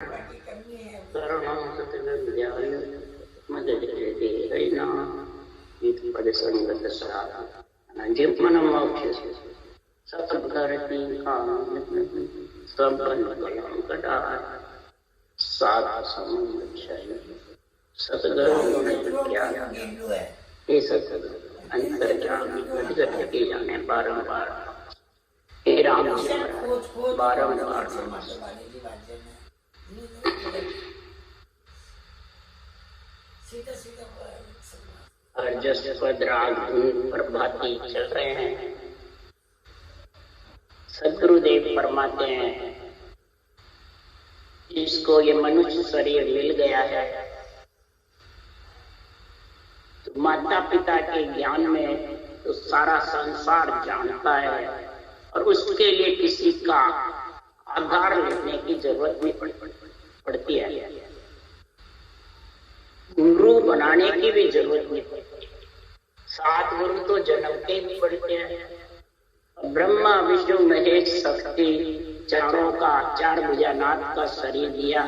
शरणं सतगुरुदेवाय मददेते हरिना पदसंगतसार जीवनमोक्ष सतगुरुति सबन कटा सात समुच्चय सतगुरु ज्ञान ये सतगुरु अंतर्यामी घट के जाने बारंबार हे राम बारंबार और जस पद राग प्रभाती चल रहे हैं। सदगुरुदेव फरमाते हैं जिसको ये मनुष्य शरीर मिल गया है तो माता पिता के ज्ञान में तो सारा संसार जानता है और उसके लिए किसी का आधार लेने की जरूरत नहीं पड़ती है। गुरु बनाने की भी जरूरत नहीं पड़ती। 7 गुरु तो जन्म के भी पड़ते हैं। ब्रह्मा विष्णु महेश शक्ति चारों का 4 भुजानाथ का शरीर दिया।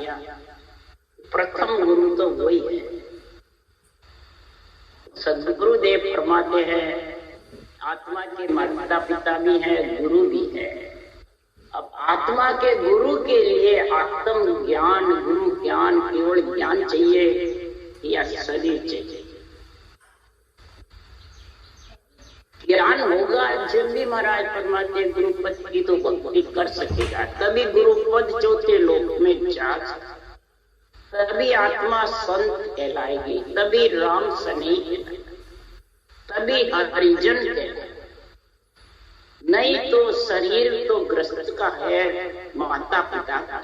प्रथम गुरु तो वही है। सदगुरुदेव फरमाते हैं आत्मा के माता पिता भी है, गुरु भी है। अब आत्मा के गुरु के लिए आत्म ज्ञान, गुरु ज्ञान, केवल ज्ञान चाहिए या शरीर चाहिए? ज्ञान होगा जब भी महाराज फरमाते गुरुपद की तो भक्ति कर सकेगा, तभी गुरुपद चौथे लोक में जा, तभी आत्मा संत कहलाएगी, तभी राम सनी कहलाएगा, तभी हरिजन कहलाएगा। नहीं तो शरीर तो ग्रस्त का है, माता पिता का।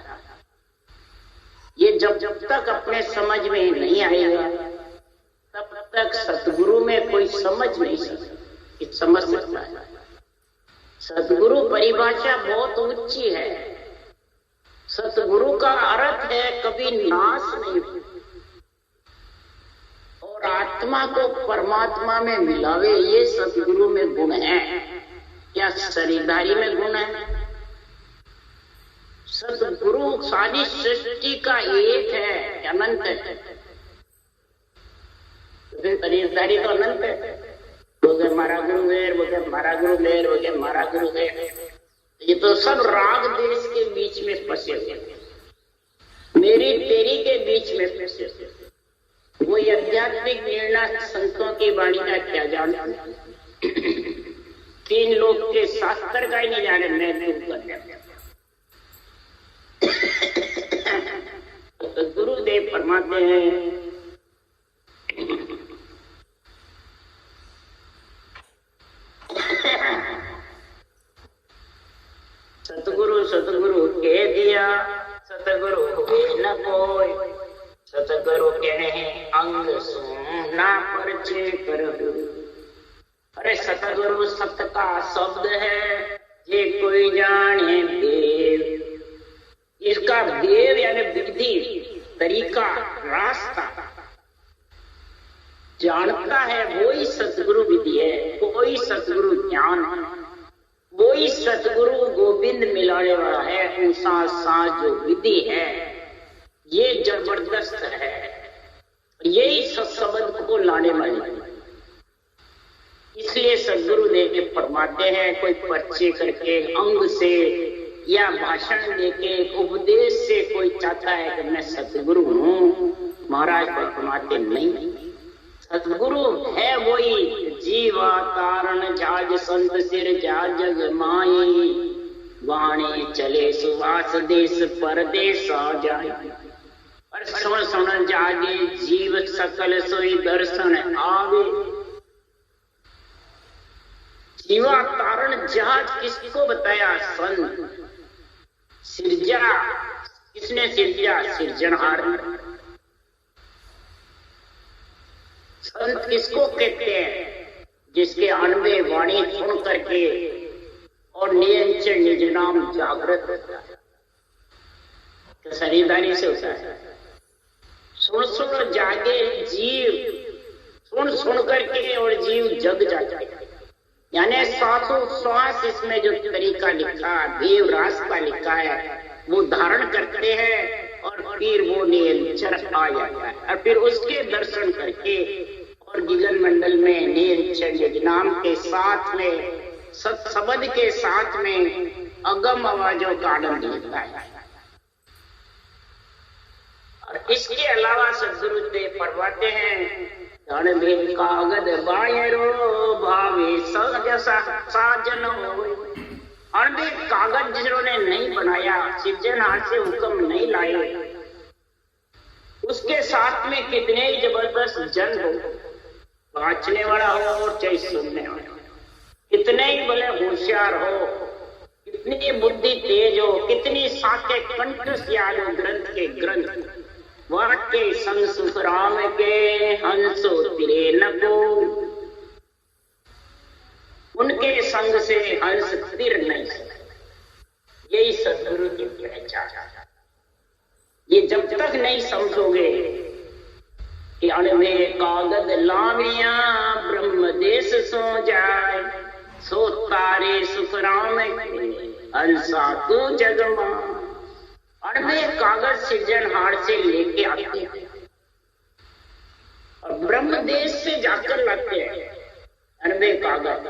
ये जब तक अपने समझ में नहीं आएगा तब तक सतगुरु में कोई समझ नहीं समझ सकता है। सतगुरु परिभाषा बहुत ऊंची है। सतगुरु का अर्थ है कभी नाश नहीं और आत्मा को परमात्मा में मिलावे, ये सतगुरु में गुण है। क्या शरीरधारी में गुण है? सतगुरु सारी सृष्टि का एक है, अनंत है। शरीरधारी तो अनंत है। बोले हमारा गुरु है, बोले हमारा गुरु है, बोले हमारा गुरु है। ये तो सब राग देश के बीच में फंसे हुए, मेरी तेरी के बीच में फंसे हुए। वो आध्यात्मिक निर्णय संतों की वाणी का क्या जानते? 3 लोग के शास्त्र का ही नहीं जाने, मैं तो गुरुदेव फरमाते हैं सतगुरु सतगुरु कह दिया, सतगुरु हुए न कोई। सतगुरु कहे अंग सुना परिचय करो। अरे सतगुरु सत का शब्द है, ये कोई जाने देव। इसका देव यानी विधि, तरीका, रास्ता जानता है, वो ही सतगुरु विधि है, कोई सतगुरु ज्ञान, वही सतगुरु गोविंद मिलाने वाला है। ऊषा सा जो विधि है ये जबरदस्त है, यही सत्संग को लाने वाली। इसलिए सदगुरुदेव फरमाते हैं कोई पर्चे करके, अंग से या भाषण देके, उपदेश से कोई चाहता है कि मैं सतगुरु हूँ, महाराज फरमाते नहीं। सतगुरु है वही जीवा तारण जाज संत सिर जा जग माई। वाणी चले सुवास देश परदेश आ जाए। पर सुन सुन जागे जीव सकल सोई दर्शन आवे। जीवा तारण जहाज किसको बताया? संत। सिरजा किसने सिरजा? सिरजनहार। संत किसको कहते हैं? जिसके अनबे वाणी सुन करके और नियंत्रण निज नाम जागृत होता है। तो शरीरधारी से होता है। सुन सुन जागे जीव, सुन सुन करके और जीव जग जाता है। यानी सातों श्वास इसमें जो तरीका लिखा, देव रास्ता लिखा है, वो धारण करते हैं और आ जाता है। और फिर उसके दर्शन करके और गगन मंडल में नील नाम के साथ में सत्सबद के साथ में अगम आवाजों का आनंद लेता है। और इसके अलावा सदगुरुदेव फरमाते हैं, रणदेव कागद बायरो भावे साजन हो। रणदेव कागज जिन्होंने नहीं बनाया, सिर्जनहार से हुक्म नहीं लाए, उसके साथ में कितने ही जबरदस्त जन हो, बाँचने वाला हो और चाहे सुनने वाला, कितने ही भले होशियार हो, कितनी बुद्धि तेज हो, कितनी साके कंठ सियाल हो ग्रंथ के ग्रंथ, वाक्य संग सुख राम के हंसो तिरे नको, उनके संग से हंस तिर नहीं सकते। यही सदगुरु की पहचान। ये जब तक नहीं समझोगे कि अणवे कागज लामिया ब्रह्म देश सो जाए, सो तारे सुख राम हंसा तू जगमा। अणवे कागज सृजनहार से लेके आते हैं और ब्रह्म देश से जाकर लाते हैं। अणवे कागज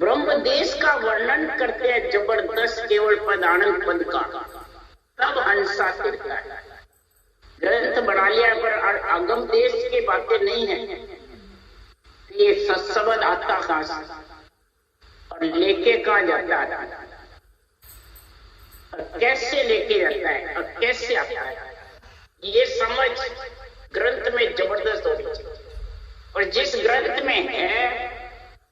ब्रह्म देश का वर्णन करते हैं जबरदस्त, केवल पद आनंद पद का, तब हंसा फिरता है। ग्रंथ बना लिया पर आगम देश की बातें नहीं है, ये सत्सबद आता कहां से और लेके कहां जाता है और कैसे लेके जाता है और कैसे आता है, ये समझ ग्रंथ में जबरदस्त होनी चाहिए। और जिस ग्रंथ में है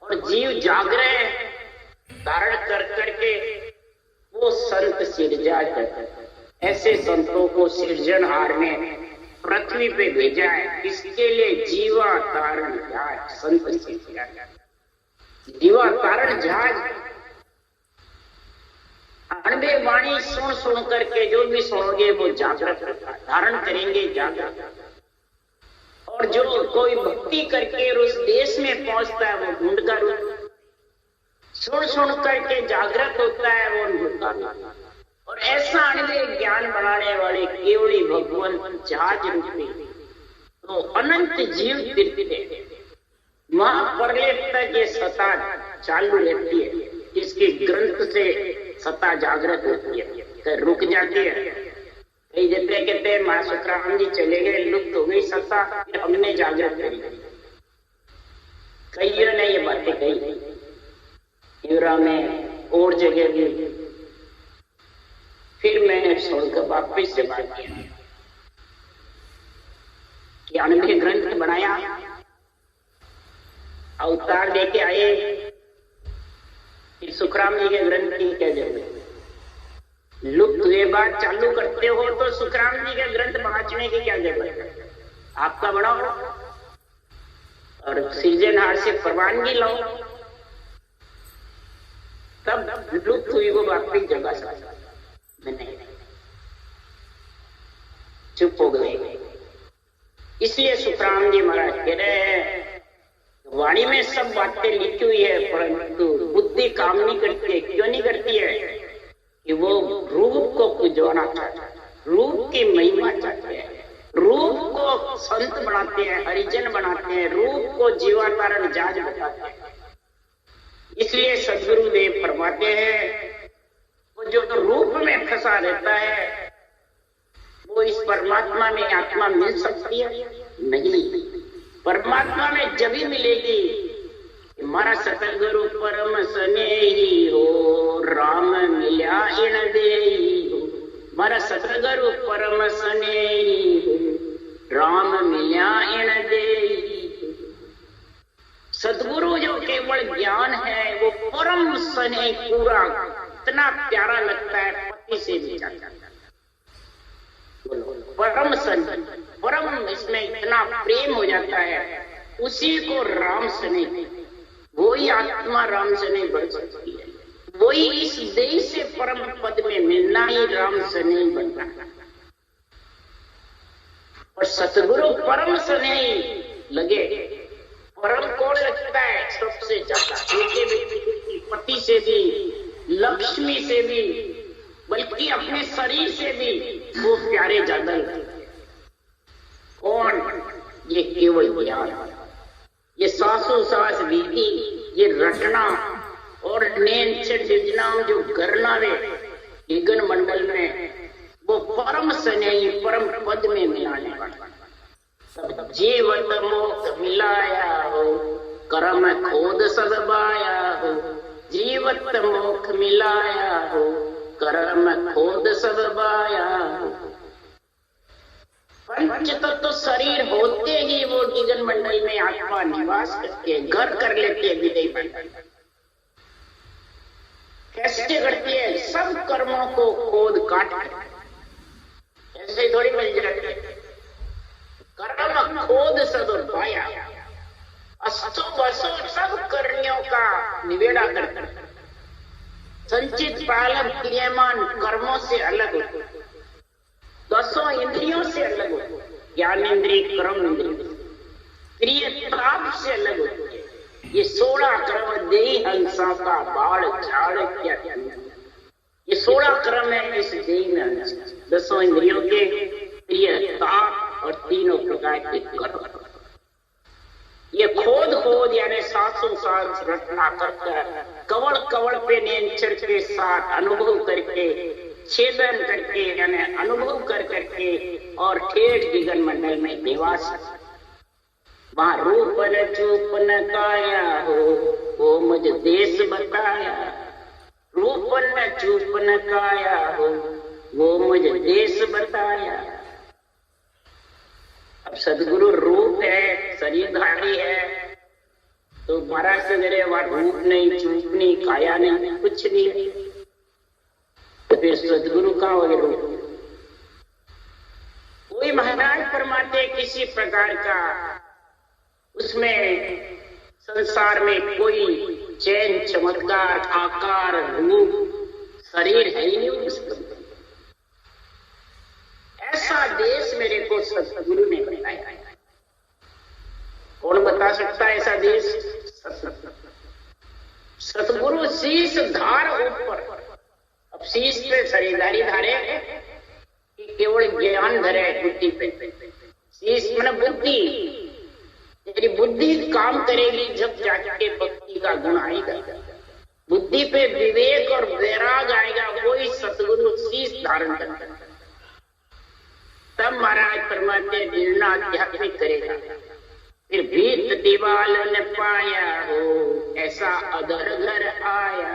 और जीव जाग रहे हैं धारण कर करके, वो संत सिरजा करते हैं। ऐसे संतों को सृजनहार ने पृथ्वी पे भेजा है, इसके लिए जीवा तारण जहाज संत सिरजा। जीवा तारण जहाज अणबे वाणी सुन सुन करके जो भी सुनोगे वो जागृत धारण करेंगे, जागृत। और जो कोई भक्ति करके उस देश में पहुंचता है वो ढूंढ का रूप, सुन सुन करके जागृत होता है वो ढूंढता है। और ऐसा अणवे ज्ञान बढ़ाने वाले केवली भगवान जहाज रूपी तो अनंत जीव तीर्थते वहां परलेप तक ये सत्ता चालू रहती है। इसके ग्रंथ से सत्ता जागृत होती है, तो रुक जाती है। कई जैसे कहते हैं मां सुखराम जी चले गए, लुप्त हो गई सत्ता, हमने जागृत करी। कईयों ने ये बातें कही यूरा में और जगह भी। फिर मैंने सुनकर वापिस से बात किया कि अणवे ग्रंथ बनाया, अवतार लेके आए, फिर सुखराम जी के ग्रंथ की क्या जरूरत? लुप्त हुए बात चालू करते हो तो सुखराम जी के ग्रंथ बांचने की क्या जरूरत है? आपका बढ़ाओ और सृजनहार से परवानगी लो, तब लुप्त हुई वो वापिस जगह सकता। नहीं, चुप हो गए। इसलिए सुखराम जी महाराज कह रहे हैं, वाणी में सब बातें लिखी हुई है परंतु बुद्धि काम नहीं करती है। क्यों नहीं करती है? कि वो रूप को पुजवाना चाहते हैं, रूप की महिमा चाहते हैं, रूप को संत बनाते हैं, हरिजन बनाते हैं, रूप को जीवातारण जाज बताते हैं। इसलिए सदगुरुदेव फरमाते हैं, वो जो रूप में फंसा रहता है वो इस परमात्मा में आत्मा मिल सकती है? नहीं। परमात्मा में जब ही मिलेगी हमारा सतगुरु परम स्नेही हो, राम मिल्या इन देही हो। हमारा सतगुरु परम स्नेही हो, राम मिल्या इन देही हो। सतगुरु जो केवल ज्ञान है वो परम स्नेह पूरा, इतना प्यारा लगता है पति से भी ज्यादा। परम स्नेह, परम इसमें इतना प्रेम हो जाता है, उसी को राम स्नेह, वही आत्मा राम से नहीं बढ़ सकती है। वही इस देह से परम पद में मिलना ही राम से नहीं बनता। और सतगुरु परम से नहीं लगे, परम कौन लगता है सबसे ज्यादा? पति से भी, लक्ष्मी से भी, बल्कि अपने शरीर से भी वो प्यारे ज्यादा लगते हैं। कौन? ये केवल ज्ञान, ये श्वासोश्वास विधि, ये रटना और नैन से डिजनाम जो करना वे गगन मंडल में, वो परम स्नेही परम पद में मिलाने वाला। सब जीवत मोक्ष मिलाया हो, कर्म खोद सब बाया हो। जीवत मोक्ष मिलाया हो, कर्म खोद सब बाया हो। पंच तत्व शरीर होते ही वो गगन मंडल में आत्मा निवास करके घर कर लेते हैं विदय मंडल। कैसे करती है? सब कर्मों को खोद काट कर ऐसे थोड़ी मिल जाती है। कर्म खोद सब पाया, अस्तु वसु सब कर्मियों का निवेड़ा करता, संचित पालन क्रियमान कर्मों से अलग हो, दसों इंद्रियों से अलग हो, ज्ञान इंद्रिय कर्म इंद्रिय क्रियताप से अलग होती है। ये 16 कर्म देही हंसा का बाढ़ झाड़ क्या, ये 16 कर्म है इस देही में। दसों इंद्रियों के क्रियताप और तीनों प्रकार के कर्म, ये खोद खोद यानी सासों सास रटना करकर कवड़ कवड़ पे नेंचर के साथ अनुभव करके, छेदन करके यानी अनुभव कर करके और ठेठ गगन मंडल में निवास। वहां रूपन चूपन काया हो, वो मुझ देश बताया। रूपन चूपन काया हो, वो मुझ देश बताया। अब सदगुरु रूप है, शरीरधारी है, तो महाराज से मेरे वहां रूप नहीं, चूप नहीं, काया नहीं, कुछ नहीं, तो फिर सदगुरु का हो रूप? कोई महाराज परमात्मा किसी प्रकार का उसमें संसार में कोई चैन चमत्कार आकार रूप शरीर है ही नहीं उसका। ऐसा देश मेरे को सतगुरु ने बताया। कौन बता सकता है ऐसा देश? सतगुरु शीश धार ऊपर। अब शीश पे शरीरधारी धारे कि केवल ज्ञान धरे बुद्धि पे? शीश मन बुद्धि, तेरी बुद्धि काम करेगी जब जाके भक्ति का गुण आएगा। बुद्धि पे विवेक और वैराग आएगा, वही सतगुरु शीश धारण करता है। तब महाराज परमात्मा निर्णय आध्यात्मिक करेगा। फिर भीत दीवाल न पाया हो, ऐसा अधर घर आया।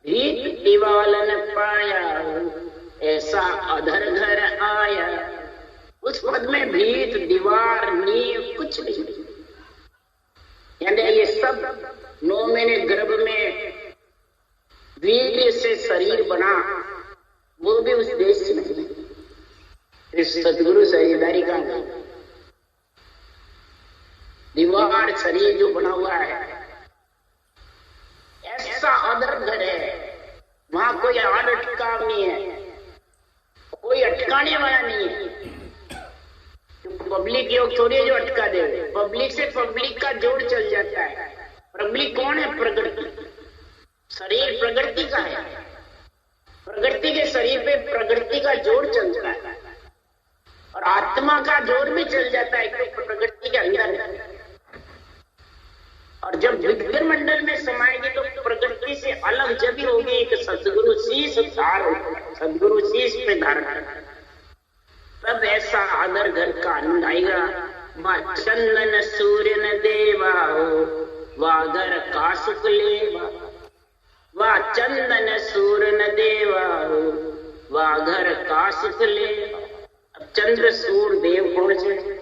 भीत दीवाल न पाया हो, ऐसा अधर घर आया। उस पद में भीत दीवार नींव कुछ नहीं, यानी ये सब 9 महीने गर्भ में वीर्य से शरीर बना, वो भी उस देश से नहीं। इस सतगुरु शरीरधारी का दीवार शरीर जो बना हुआ है, ऐसा अदर घर है। वहां कोई आड़ अटकाव नहीं है, कोई अटकाने वाला नहीं है। पब्लिक योग थोड़ी जो अटका दे, पब्लिक से पब्लिक का जोड़ चल जाता है। पब्लिक कौन है? प्रकृति। शरीर प्रकृति का है, प्रकृति के शरीर पे प्रकृति का जोड़ चलता है और आत्मा का जोर भी चल जाता है क्योंकि प्रकृति के अंदर है। और जब विज्ञान मंडल में समाएगी तो प्रकृति से अलग जब ही होगी एक सदगुरु शीश धार होगा, सदगुरु शीश पे धारण करता, तब ऐसा आदर घर का आनंद आएगा। वह चंदन सूर्य न देवा हो, वागर का सुख लेवा। वह चंदन सूर्य न देवा हो, वागर का सुख लेवा। चंद्र सूर्य देव कौन से?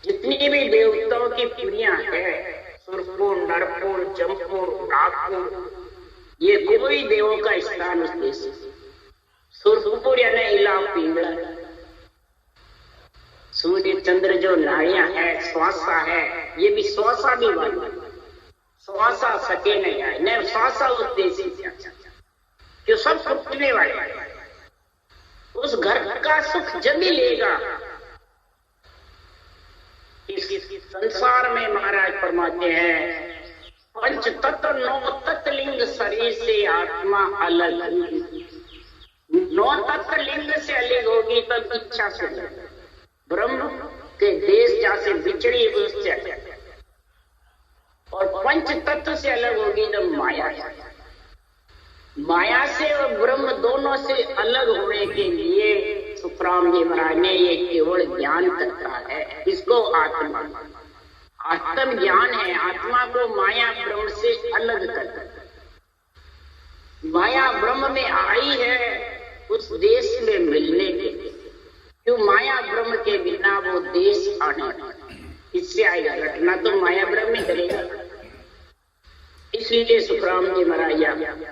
जितनी भी देवताओं की पुरियां है, सुरपुर, नरपुर, जमपुर, नागपुर, ये कोई देवों का स्थान उस देश। सुरपुर यानी इला पिंगला। सूर्य चंद्र जो नाड़ियां है, श्वासा है, ये भी श्वासा भी वाली, श्वासा सके नहीं आए, न श्वासा उस देश जो सब फूटने वाले। उस घर का सुख जब ही लेगा। इस संसार में महाराज फरमाते हैं, पंच तत्व 9 तत्व लिंग शरीर से आत्मा अलग होगी। 9 तत्व लिंग से अलग होगी तब इच्छा से अलग। ब्रह्म के देश जहां से बिछड़ी उससे अलग, और पंच तत्व से अलग होगी जब माया है। माया से और ब्रह्म दोनों से अलग होने के लिए सुखराम जी महाराज ने ये केवल ज्ञान करता है, इसको आत्मा आत्म ज्ञान है। आत्मा को माया ब्रह्म से अलग करता है। माया ब्रह्म में आई है उस देश में मिलने के लिए, क्यों माया ब्रह्म के बिना वो देश आने इससे आएगा, रटना तो माया ब्रह्म ही करेगा। इसलिए सुखराम जी महाराज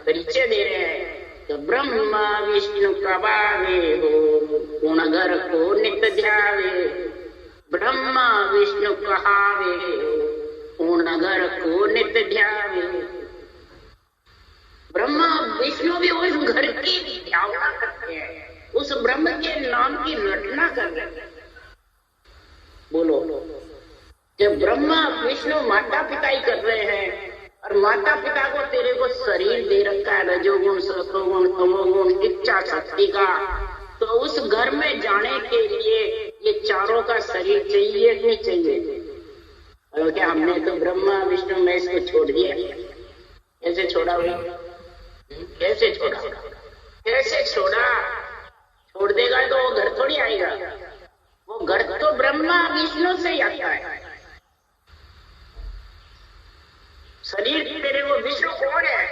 परिचय दे रहे हैं तो ब्रह्मा विष्णु कबावे हो गुणगर को नित्य ध्यावे, ब्रह्मा विष्णु कहावे गुणगर को नित्य ध्यावे। ब्रह्मा विष्णु भी उस घर की ध्यावना करते हैं, उस ब्रह्म के नाम की रटना कर रहे हैं। बोलो, जब ब्रह्मा विष्णु माता पिता ही कर रहे हैं, और माता पिता को तेरे को शरीर दे रखा है रजोगुण सतोगुण तमोगुण इच्छा शक्ति का, तो उस घर में जाने के लिए ये चारों का शरीर चाहिए नहीं चाहिए? और क्या हमने तो ब्रह्मा विष्णु में इसको छोड़ दिया? कैसे छोड़ा भाई? कैसे छोड़ा? कैसे छोड़ा? छोड़ देगा तो वो घर थोड़ी आएगा, वो घर तो ब्रह्मा विष्णु से ही आता है। शरीर तेरे को विष्णु कौन है?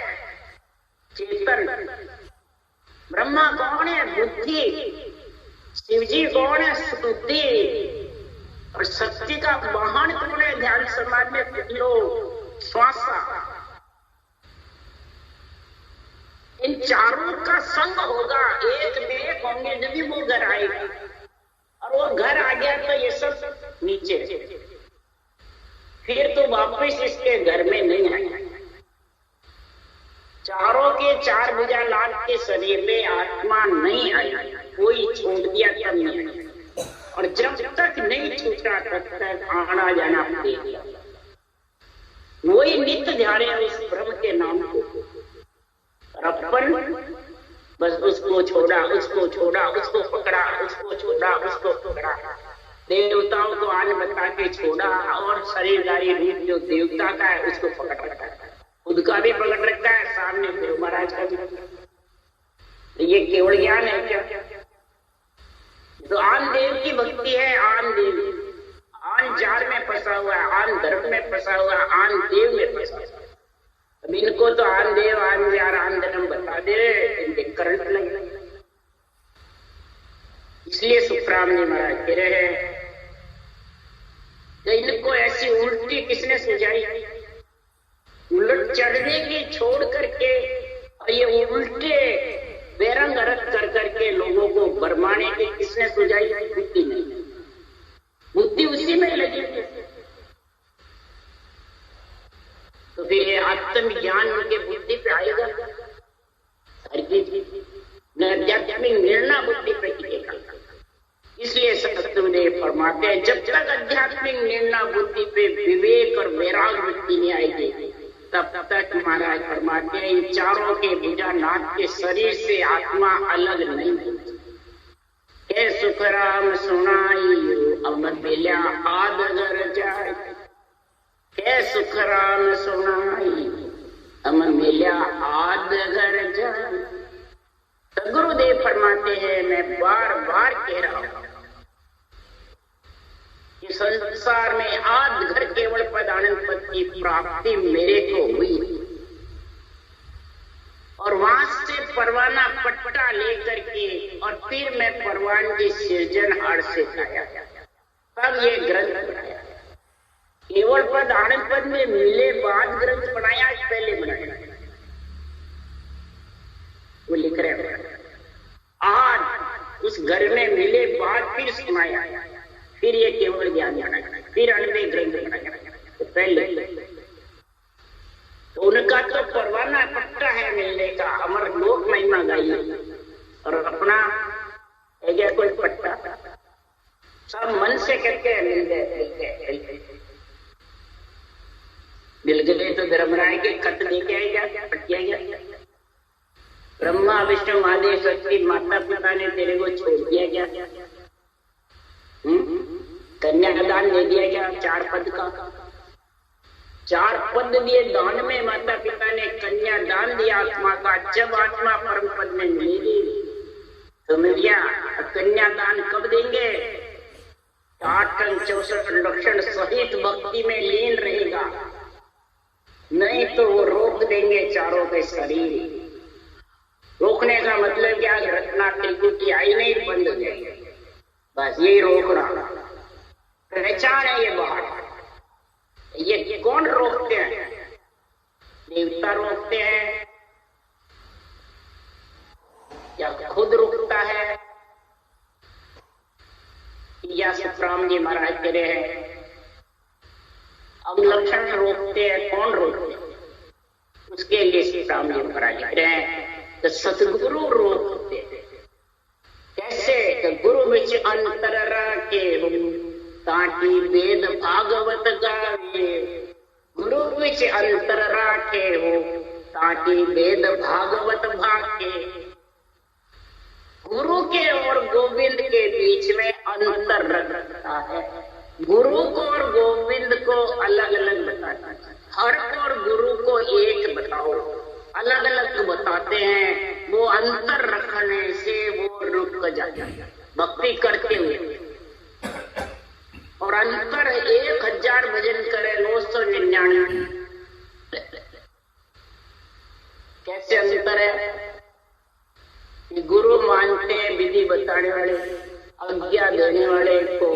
चेतन। ब्रह्मा कौन है? बुद्धि। शिवजी कौन है? स्तुति। और शक्ति का वाहन कौन है? ध्यान समाज में लो श्वासा। इन चारों का संग होगा, एक में एक होंगे जब वो घर आएगा, और वो घर आ गया तो ये सब नीचे, फिर तो वापस इसके घर में नहीं आएगा। चारों के चार भुजा लाद के शरीर में आत्मा नहीं आई, कोई छोड़ दिया तब नहीं आई, और जब तक नहीं छूटा तब तक आना जाना पड़ेगा। वही नित्य ध्यान है उस ब्रह्म के नाम को। अपन बस उसको छोड़ा, उसको छोड़ा, उसको पकड़ा, उसको छोड़ा, उसको पकड़ा। देवताओं को आज बता के छोड़ा, और शरीरधारी रूप जो देवता का है उसको पकड़ रखा है, खुद का भी पकड़ रखा है, सामने देव महाराज का भी। ये केवल ज्ञान है क्या? तो आन देव की भक्ति है, आन देव, आन जार में फंसा हुआ है, आन धर्म में फंसा हुआ है, आन देव में फंसा हुआ है। अब इनको तो आन देव आन जार आन धर्म बता दे रहे, इनके करंट लगे। इसलिए सुखराम जी महाराज कह रहे हैं इनको ऐसी उल्टी किसने सुझाई? उलट चढ़ने की छोड़ करके, और ये उल्टे बेरंग रख कर करके लोगों को बरमाने की किसने सुझाई? बुद्धि नहीं, बुद्धि उसी में लगी। तो फिर ये आत्म ज्ञान उनके बुद्धि पे आएगा, आध्यात्मिक निर्णय बुद्धि पे टिकेगा। इसलिए सतगुरुदेव फरमाते हैं जब तक आध्यात्मिक निर्णय बुद्धि पे विवेक और वैराग वृत्ति नहीं आएगी, तब तक महाराज फरमाते हैं इन चारों के भुजानाथ के शरीर से आत्मा अलग नहीं होती। हे सुखराम सुनाई अमर मिल्या आदगर जाए, हे सुखराम सुनाई अमर मिल्या आदगर जाए। तो गुरुदेव फरमाते हैं मैं बार बार कह रहा हूं कि संसार में आद घर केवल पद आनंद पद की प्राप्ति मेरे को हुई, और वहां से परवाना पट्टा लेकर के, और फिर मैं परवान की सृजन हार से आया, तब ये ग्रंथ बनाया। केवल पद आनंद पद में मिले बाद ग्रंथ बनाया, पहले बनाया। वो लिख रहे हैं आज उस घर में मिले बाद फिर सुनाया, फिर ये केवल ज्ञान बनाया, फिर अन्य ग्रंथ बनाया। तो पहले तो उनका तो परवाना पट्टा है मिलने का, अमर लोक महिमा गाई, और अपना है क्या कोई पट्टा? सब मन से कहते हैं मिल गए, मिल गए तो धर्मराय के खत लेके आएगा, पटिया गया। ब्रह्मा विष्णु महादेव शक्ति माता पिता ने तेरे को छोड़ दिया क्या? कन्यादान दे दिया क्या 4 पद का? 4 पद दिए दान में, माता पिता ने कन्यादान दिया आत्मा का। जब आत्मा परम पद में मिलेगी तो मिल गया। कन्यादान कब देंगे? 64 लक्षण सहित भक्ति में लीन रहेगा, नहीं तो वो रोक देंगे चारों के शरीर। रोकने का मतलब क्या? रत्ना त्रिकुटी आई नहीं, बंद हो जाएगी, बस यही रोकना। पहचान है ये बात। ये कौन रोकते हैं? देवता रोकते हैं या खुद रुकता है या सुखराम जी महाराज कह रहे हैं? अब लक्षण रोकते हैं, कौन रोकते हैं? उसके लिए सुखराम जी महाराज कह रहे हैं तो सतगुरु रोकते हैं। कैसे? तो गुरु विच अंतर राखे ताकि वेद भागवत गावे। गुरु विच अंतर राखे हो ताकि वेद भागवत भागे। गुरु के और गोविंद के बीच में अंतर रखता है। गुरु को और गोविंद को अलग अलग बताता है। हर को और गुरु को एक बताओ, अलग अलग बताते हैं। वो अंतर रखने से वो रुक जाता है भक्ति करते हुए। और अंतर 1000 भजन करे 999। कैसे अंतर है? गुरु मानते हैं विधि बताने वाले, आज्ञा देने वाले को,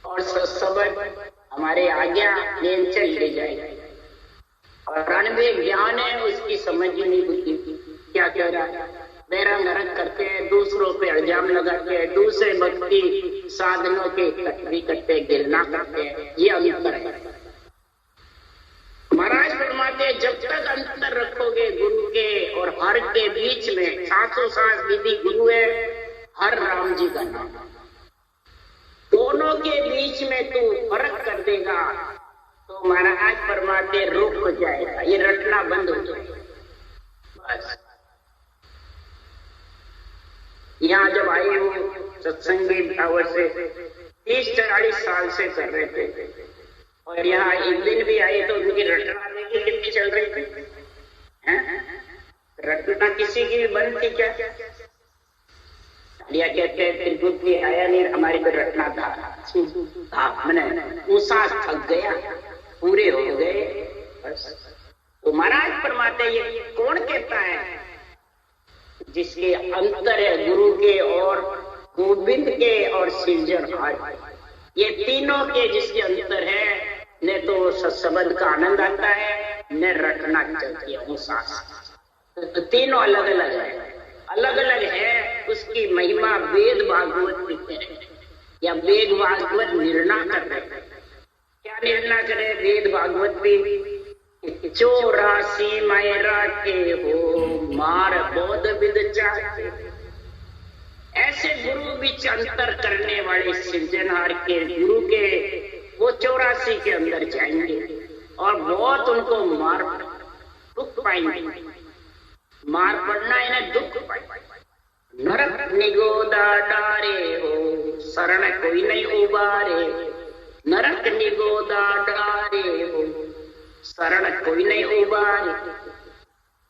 और सबक हमारे आज्ञा चल ले जाएगा। और रणवे ज्ञान है, उसकी समझ ही नहीं बुद्धि क्या कह रहा है। मेरा नरक करते हैं, दूसरों पे इल्जाम लगाते हैं, दूसरे भक्ति साधनों के कटरी करते, गिरना करते हैं। ये अंतर है। महाराज फरमाते जब तक अंतर रखोगे गुरु के और हर के बीच में, 700 विधि गुरु है, हर राम जी का नाम, दोनों के बीच में तू फर्क कर देगा तो महाराज फरमाते रुक जाएगा, ये रटना बंद हो जाएगा। बस यहाँ जब आए हो सत्संगी भाव से 30-40 साल से कर रहे थे, और यहाँ एक दिन भी आए तो उनकी रटना देखिए कितनी चल रही थी। रटना किसी की भी बंद थी क्या? या कहते हैं त्रिपुटी आया नहीं, हमारी भी रटना था। मैंने ऊसा थक गया, पूरे हो गए। तो महाराज फरमाते ये कौन कहता है? जिसके अंतर है गुरु के और गोविंद के और सृजनहार, ये तीनों के जिसके अंतर है, न तो सत्संग का आनंद आता है, न रटना चलती है। तो तीनों अलग अलग है, अलग अलग है। उसकी महिमा वेद भागवत लिखते हैं या वेद भागवत निर्णय कर रहे हैं। क्या निर्णय करे? वेद भागवत भी 84 मायरा के हो मार बोध विद चाहते। ऐसे गुरु बीच अंतर करने वाले सृजनहार के गुरु के वो 84 के अंदर जाएंगे और बहुत उनको मार दुख पाएंगे। मार पड़ना इन्हें दुख पाएंगे। नरक निगोदा डारे हो शरण कोई नहीं उबारे। नरक निगोदा डारे हो शरण कोई नहीं उबारे।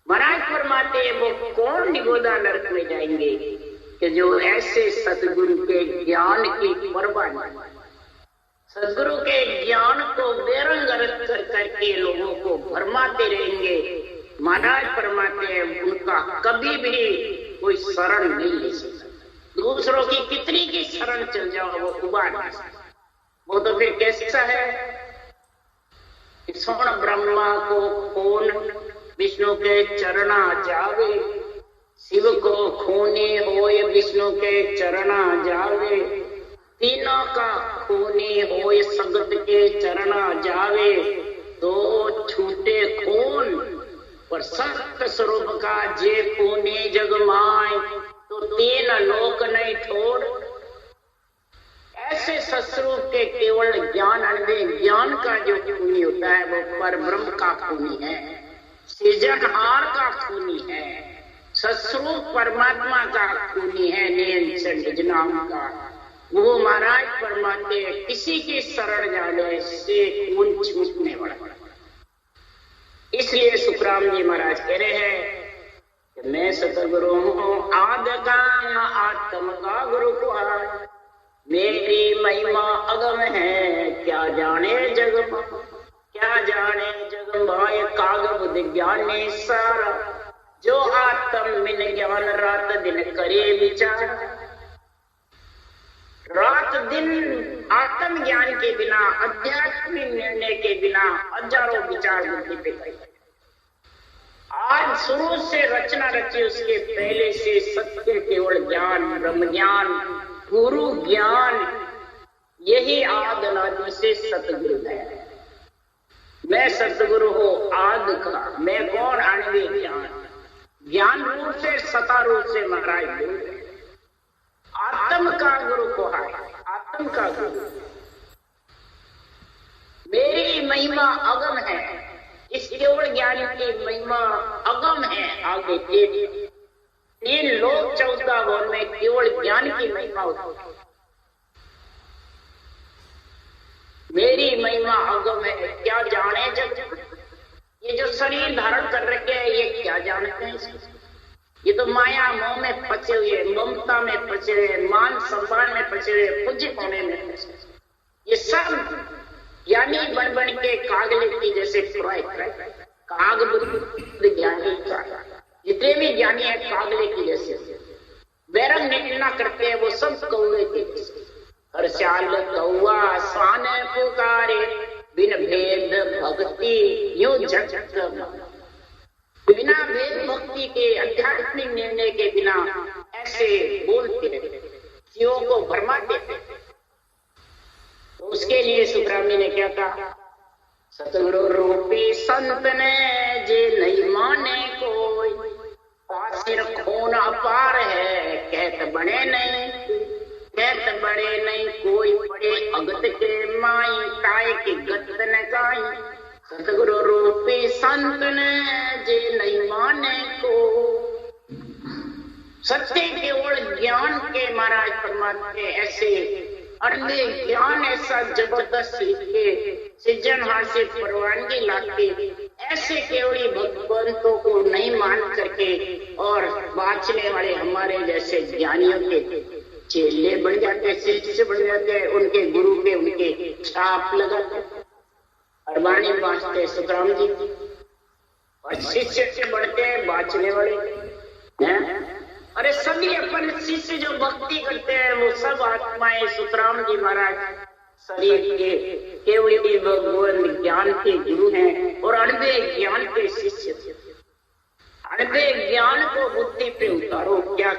महाराज फरमाते वो कौन निगोदा नरक में जाएंगे कि जो ऐसे सतगुरु के ज्ञान की परवाह नहीं, सदगुरु के ज्ञान को बेरंग कर करके लोगों को भरमाते रहेंगे। महाराज फरमाते हैं उनका कभी भी कोई शरण नहीं ले सकता। दूसरों की कितनी की शरण चल जाओ वो उबार नहीं सकता। वो तो फिर कैसा है? सोण ब्रह्मा को कौन विष्णु के चरणा जावे। शिव को खूनी होए विष्णु के चरणा जावे। तीनों का खूनी होए सगत के चरणा जावे। दो छूटे खून पर सत्य स्वरूप का जे खूनी जगमाए तो 3 लोक नहीं छोड़। ऐसे सत्स्वरूप के केवल ज्ञान अनुभव ज्ञान का जो खूनी होता है वो पर ब्रह्म का खूनी है, सृजनहार का खूनी है, सस्वरूप परमात्मा का खूनी है नियंत्रण निज नाम का। वो महाराज फरमाते किसी की शरण जाने से खून छूटने वाला। इसलिए सुखराम जी महाराज कह रहे हैं कि मैं सतगुरु हूँ आद का आत्म का गुरु कुहार, मेरी महिमा अगम है क्या जाने जग, क्या जाने जग माय काग बुद्ध ज्ञान सारा, जो आत्म मिन ज्ञान रात दिन करे विचार। रात दिन आत्म ज्ञान के बिना, आध्यात्मिक निर्णय के बिना हजारों विचार बुद्धि पे गए। आज शुरू से रचना रची, उसके पहले से सत्य केवल ज्ञान, ब्रह्म ज्ञान, गुरु ज्ञान, यही आदि अनादि से सतगुरु है। मैं सतगुरु हो आद का, मैं कौन? आणविक ज्ञान, ज्ञान रूप से सता रूप से महाराज गुरु है। आत्म का गुरु को है, आत्म का गुरु। मेरी महिमा अगम है, इस केवल ज्ञान की महिमा अगम है। आगे तीन लोक 14 भवन में केवल ज्ञान की महिमा होती है। मेरी महिमा अगम है क्या जाने जग। ये जो शरीर धारण कर रखे हैं ये क्या जानते हैं? ये तो माया मोह में फंसे हुए, ममता में फंसे हुए, मान सम्मान में फंसे हुए, पूज्य होने में फंसे। ये सब ज्ञानी बन बन के कागले की जैसे काग बुद्ध ज्ञानी का, जितने भी ज्ञानी है कागले की जैसे वैरंग निकलना करते हैं, वो सब कौवे के जैसे। हर साल कौआ स्वान पुकारे, बिन भेद भक्ति यूं जग, बिना भेद भक्ति के आध्यात्मिक निर्णय के बिना ऐसे बोलते शिवों को भरमाते थे। तो उसके लिए सुखरामी ने क्या कहा? सतगुरु रूपी संत ने जे नहीं माने कोई, पासिर खून अपार है कहत बड़े नहीं, कहत बड़े नहीं कोई, पड़े अगत के माई काय की गत न काई। सतगुरु रूपी संत ने जे नहीं माने को, सत्य केवल ज्ञान के महाराज परमात्मा ऐसे अन्य ज्ञान ऐसा जबरदस्त के सृजनहार से परवानगी लाके ऐसे केवली भगवंतों को नहीं मान करके और बाँचने वाले हमारे जैसे ज्ञानियों के चेले बन जाते, शिष्य बन जाते, उनके गुरु के उनके छाप लगाते और वाणी बाँचते सुखराम जी। और शिष्य से बढ़ते हैं बाँचने वाले हैं। अरे सभी अपन शिष्य जो भक्ति करते हैं वो सब आत्माएं सुखराम जी महाराज शरीर के केवली भगवान ज्ञान के गुरु हैं और अड़बे ज्ञान के शिष्य थे। अड़बे ज्ञान को बुद्धि पे उतारो, क्या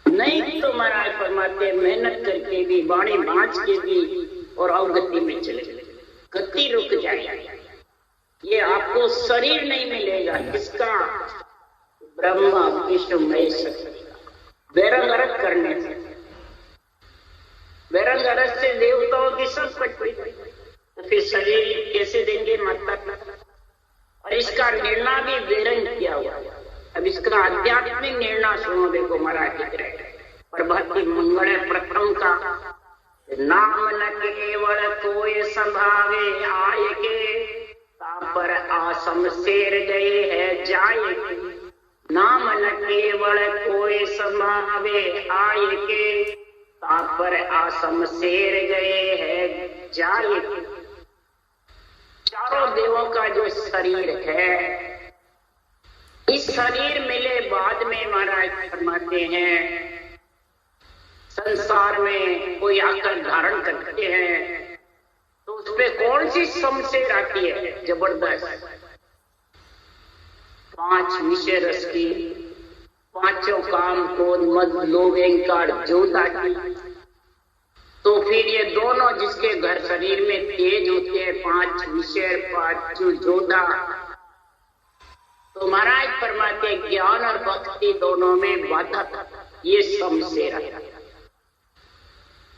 नहीं तो महाराज परमात्मा मेहनत करके भी वाणी बाँच के भी और अवगति में चले, गति रुक जाएगी। ये आपको शरीर नहीं मिलेगा, इसका ब्रह्मा विष्णु महेश वैरंग अरग करने से, वैरंग अरग से देवताओं की सब कटती, तो फिर शरीर कैसे देंगे माता? और इसका निर्णय भी वैरंग किया हुआ। अब इसका आध्यात्मिक निर्णय सुनो, देखो महाराज प्रभाती मंगल प्रथम का नाम न केवल कोई संभावे आय के, पर आसम शेर गए है जाए के। नाम न केवल कोई संभावे आय के, पर आसम शेर गए है जाए के। चारों देवों का जो शरीर है, इस शरीर मिले बाद में महाराज फरमाते हैं संसार में कोई आकर धारण करते हैं तो उसमें कौन सी शमशेर आती है जबरदस्त, 5 विषय रस की, 5 काम क्रोध मद लोभ अहंकार जोधा की। तो फिर ये दोनों जिसके घर शरीर में तेज होते हैं, 5 विषय 5 जोधा, तो महाराज फरमाते ज्ञान और भक्ति दोनों में बाधा था, ये शमशेर आता है।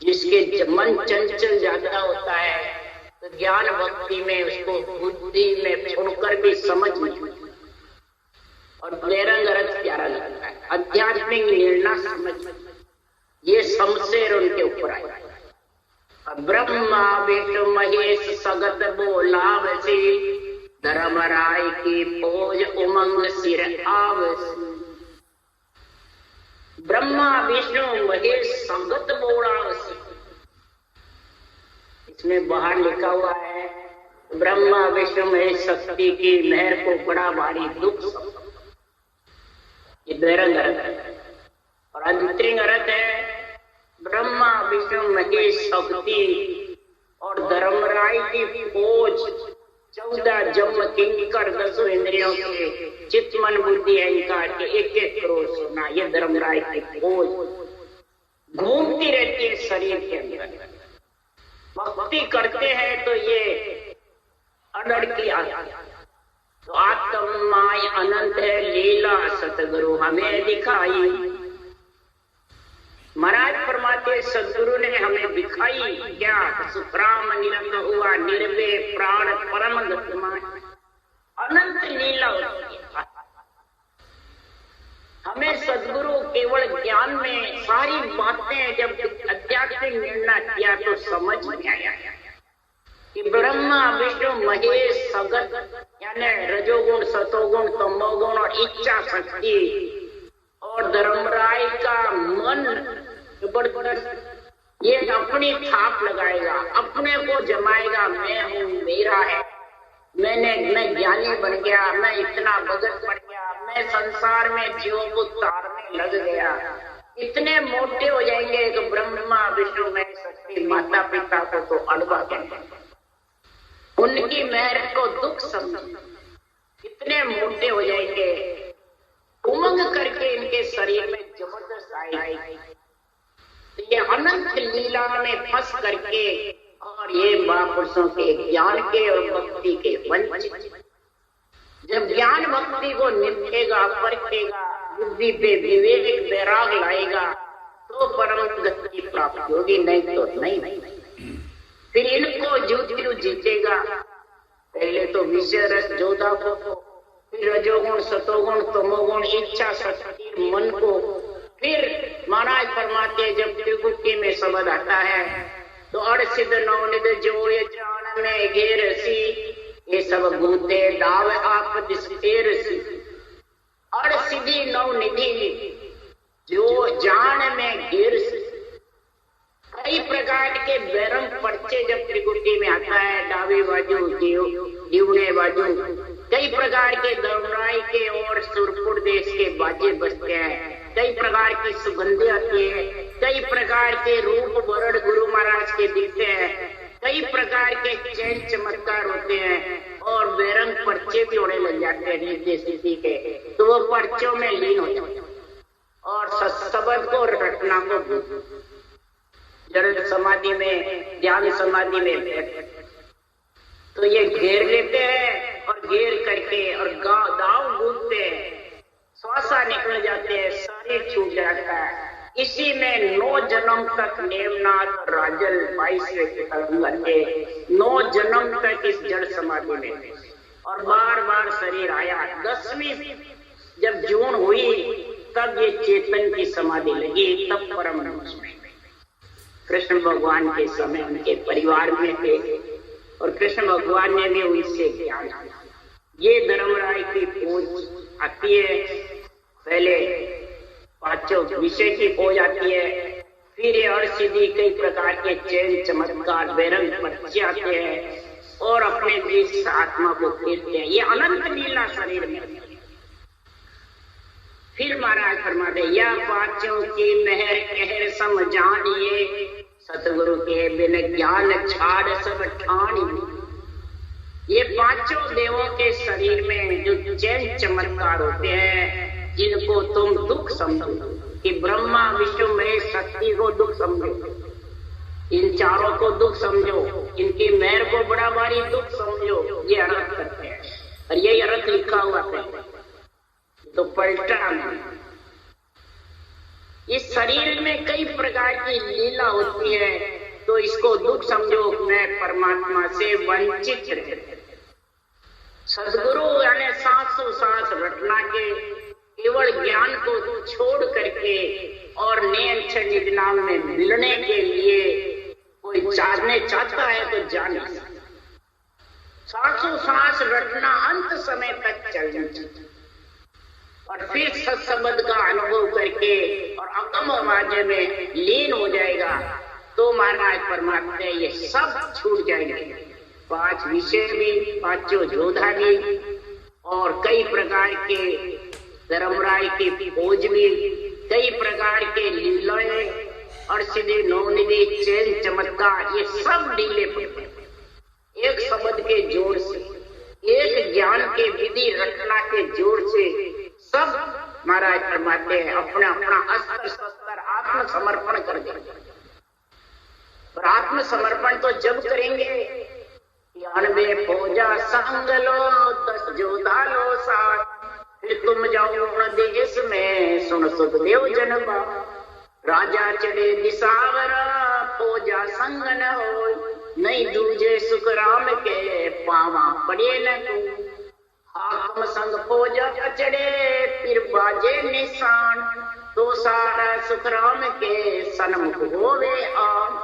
जिसके मन चंचल ज्यादा होता है तो ज्ञान भक्ति में उसको बुद्धि में छोड़कर भी समझ नहीं, और बेरंग रथ प्यारा लगता है। आध्यात्मिक निर्णय समझ, ये शमशेर उनके ऊपर आया। ब्रह्मा विष्णु महेश सगत बोलावसी, धर्मराय की फौज उमंग सिर आवसी। ब्रह्मा विष्णु महेश संगत बोलावसी, इसमें बाहर लिखा हुआ है ब्रह्मा विष्णु महेश शक्ति की मेहर को बड़ा भारी दुख समझो। ये बेरंग अर्थ है। और अंतरिंग अर्थ है ब्रह्मा विष्णु महेश शक्ति और धर्मराय की फौज, 14 जन्म किंकर 10 इंद्रियों के चित्त मन बुद्धि अहंकार के 1-1 करोड़ सोना, ये धर्मराय की फौज घूमती रहती है शरीर के अंदर। भक्ति करते हैं तो ये अडड़ की आत्मा, तो आत्माएं अनंत है, लीला सतगुरु हमें दिखाई। महाराज फरमाते सदगुरु ने हमें दिखाई क्या? सुखराम निरंग हुआ निर्भय प्राण परम गतिमान, अनंत लीला होती है। हमें सदगुरु केवल ज्ञान में सारी बातें जब आध्यात्मिक निर्णय किया तो समझ में आया कि ब्रह्मा विष्णु महेश सगत यानी रजोगुण सतोगुण तमोगुण और इच्छा शक्ति और धर्मराय का मन जबरदस्त, ये अपनी थाप लगाएगा, अपने को जमाएगा, मैं हूँ, मेरा है, मैं ज्ञानी बन गया, मैं इतना भगत बन गया, मैं संसार में जीवों को तारने लग गया। इतने मोटे हो जाएंगे कि ब्रह्मा विष्णु महेश शक्ति माता पिता को तो अड़वा कहते हैं, उनकी मेहर को दुख समझ, इतने मोटे हो जाएंगे, उमंग करके इनके शरीर में जबरदस्त आएगी। तो ये अनंत लीला में फंस करके और ये महापुरुषों के ज्ञान के और भक्ति के वंचित, जब ज्ञान भक्ति को निभेगा, परखेगा, बुद्धि पे विवेक वैराग लाएगा तो परम गति प्राप्त होगी, नहीं तो नहीं। फिर इनको जो जीतेगा, पहले तो विषय रस जोधा को, फिर रजोगुण सतोगुण तमोगुण इच्छा शक्ति मन को, फिर महाराज फरमाते जब त्रिगुटी में शब्द आता है तो अड़सिद नवनिद जो ये जान में घेरसी, ये सब भूते दाव आप दिसतेरसी। अड़सिदी नवनिधि जो जान में घेरसी, कई प्रकार के बैरम पर्चे जब त्रिगुटी में आता है, डावी बाजू दीवने बाजू, कई प्रकार के धर्मराय के और सुरपुर देश के बाजे बजते हैं, कई प्रकार की सुगंधें आती है, कई प्रकार के रूप वर्ण गुरु महाराज के दिखते हैं, कई प्रकार के चैन चमत्कार होते हैं और बेरंग पर्चे भी होने लग जाते हैं नित्य स्थिति के, तो वो पर्चों में लीन हो जाते हैं और शब्द को रटना को जड़ समाधि में ध्यान समाधि में बैठे तो ये घेर लेते हैं और घेर करके और दाव कूदते हैं, श्वासा निकल जाते हैं, शरीर छूट जाता है। इसी में 9 जन्म तक नेमनाथ राजल 22वें 9 जन्म तक इस जड़ समाधि में और बार बार शरीर आया। 10वीं जब जून हुई तब ये चेतन की समाधि लगी, तब परम हंस में कृष्ण भगवान के समय उनके परिवार में थे और कृष्ण भगवान ने भी उनसे ज्ञान लिया। ये धर्मराय की खोज आती है, पहले 5 विषय की खोज आती है, फिर ये अड़सिद्धि कई प्रकार के चैन चमत्कार बेरंग पर्चे आते हैं और अपने देश आत्मा को खेलते हैं। ये अनंत लीला शरीर में। फिर महाराज फरमाते या पांचों की मेहर कहर समझानिए, सतगुरु के बिन ज्ञान छाड़ सब ठानिए। ये 5 देवों के शरीर में जो चैन चमत्कार होते हैं, जिनको तुम दुख समझो कि ब्रह्मा विष्णु महेश शक्ति को दुख समझो, इन चारों को दुख समझो, इनकी मेहर को बड़ा भारी दुख समझो, ये अर्थ करते हैं और यही अर्थ लिखा हुआ है तो पलटा नहीं। इस शरीर में कई प्रकार की लीला होती है तो इसको दुख समझो, मैं परमात्मा से वंचित रहता। सदगुरु यानी सांसों सांस रटना के केवल ज्ञान को छोड़ करके और नेम निज नाम में मिलने के लिए कोई जानने चाहता है तो जाने। सांसों सांस रटना अंत समय तक चलना चाहिए और फिर सत्संबंध का अनुभव करके और अकम आवाज में लीन हो जाएगा तो महाराज परमात्मा ये सब छूट जाएंगे। 5 विषय भी, 5 जोधा भी और कई प्रकार के धर्मराय की खोज भी, कई प्रकार के लीलाएं और सीधे नौनिधि चैन चमत्कार, ये सब ढीले पड़ते एक शब्द के जोर से, एक ज्ञान के विधि रचना के जोर से सब महाराज फरमाते हैं अपना अपना अस्त्र शस्त्र आत्मसमर्पण कर देंगे। और आत्मसमर्पण तो जब करेंगे 96 फौजा संग लो 10 जोधा लो साथ, फिर तुम जाओ देश में सुन सुखदेव जनबा, राजा चढ़े दिशावर फौजा संग न हो, नहीं दूजे सुख राम के पावा पड़े न तू, हाकम संग फौजा चढ़े फिर बाजे निशान, तो सारा सुख राम के सन्मुख होवे आम।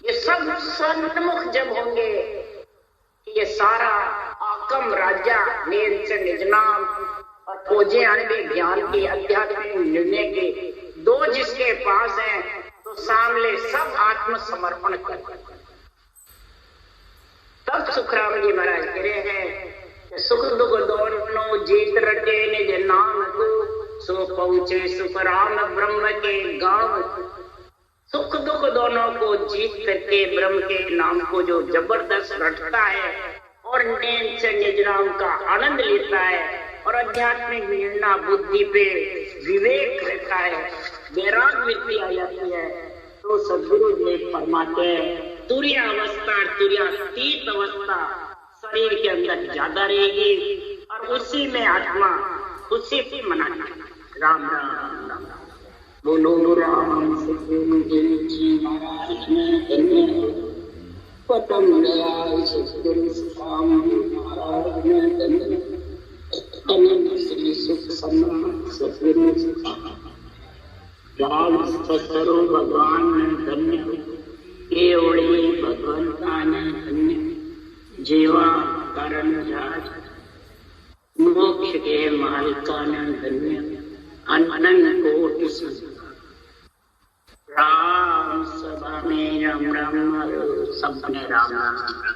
ये सब सन्मुख जब होंगे ये सारा आकम राजा नेम से निज नाम और फौजे आने ज्ञान के अध्यात्मिक निर्णय के 2 जिसके पास हैं तो सामने सब आत्मसमर्पण कर। तब सुखराम जी महाराज कह रहे हैं सुख दुख दोनों जीत रटे निज नाम को, सो पहुंचे सुख राम ब्रह्म के गांव। सुख दुख दोनों को जीत करके ब्रह्म के नाम को जो जबरदस्त रटता है और नेम से निज नाम का आनंद लेता है और आध्यात्मिक निर्णय बुद्धि पे विवेक रहता है, वैराग वृत्ति आ जाती है, तो सदगुरु देव फरमाते हैं तुर्य अवस्था तुर्यातीत अवस्था शरीर के अंदर ज्यादा रहेगी और उसी में आत्मा खुशी से मनाना। राम राम राम बोलो राम सतगुरु देव जी महाराज ने पतम दयाल सतगुरु सुखाम महाराज ने अनंत श्री सुख सम्राट सतगुरु सुखाम राम सतरो भगवान ने धन्य केवड़े भगवंता ने धन्य जीवा कारण राज मोक्ष के मालिका ने धन्य अनंत कोटि राम सभा में राम राम सब ने राम राम।